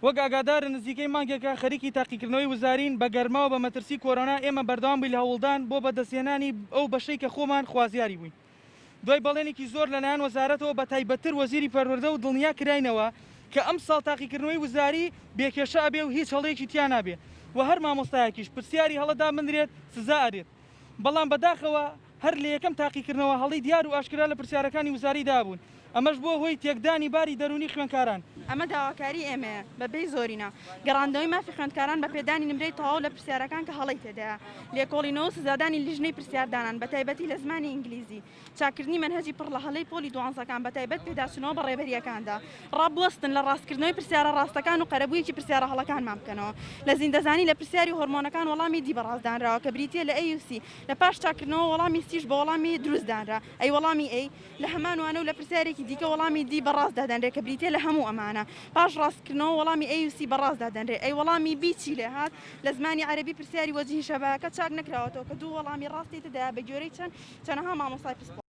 وەک ئاگادارن نزیکەی مانگێکە خەریکی تاقیکردنەوەی وزارین بە گەرماوە بە مەترسی کۆرۆنا ئێمە بەردەوام بووین لە هەوڵدان بۆ بەدەستێنانی ئەو بەشەی کە خۆمان خوازیاری بووین. دوای بەڵێنێکی زۆر لەلایەن وەزارەتەوە بە تایبەتتر وەزیری پەروەردە و دڵنیا کراینەوە کە ئەم ساڵ تاقیکردنەوەی وزاری بێکێشە ئەبێ و هیچ هەڵەیەکی تیا نابێ و هەر مامۆستایەکیش پرسیاری هەڵەدا بنرێت سزا ئەرێت. بەڵام بەداخەوە هەر لە یەکەم تاقیکردنەوە هەڵی دیار و ئاشکرا لە پرسیارەکانی وزاری دابوون. ئەمەش بۆ هۆی تێکدانی باری دەرونی خوێندکاران. ئەمە داواکاری ئێمەیە بەبێ زۆرینە گەڕاندەوەی مافی خوێندکاران بە پێدانی نمرەی تەواو لە پرسیارەکان کە هەڵی تێدایە لێکۆڵینەوە سزادانی لیژنەی پرسیاردانان بە تایبەتی لە زمانی ئینگلیزی چاکردنی منهەجی پڕ لە هەڵەی پۆلی دوانزەکان بە تایبەت پێداچنەوە بە ڕێبەریەکاندا ڕابوەستن لە ڕاستکردنەوەی پرسیارە ڕاستەکان و قەرەبوویەکی پرسیارە هەڵەکانمان بکەنەوە لە زیندەزانی لە پرسیاری هۆرمۆنەکان وەڵامی دی بەڕاستدانراوە کە بریتە لە AUC لە پاش چاکردنەوە وەڵامی سیش بە وەڵامی دروستدانرا ئەی وەڵامی ئەی لە هەمانوانە و لە پرسیارێکی دیکە وەڵامی دی بەڕاست دادەنرێت کە بریتە لە هەموو ئەمانە پاش ڕاستکردنەوە وەڵامی AUC بەڕاست دادەنرێت ئەی وەڵامی بیچی لێ هات لە زمانی عەرەبی پرسیاری وەجهی شەباکە چاک نەکراوەتەوە کە دوو وەڵامی ڕاستی تێدایە بە گوێرەی چەندەها مامۆستای پسپۆ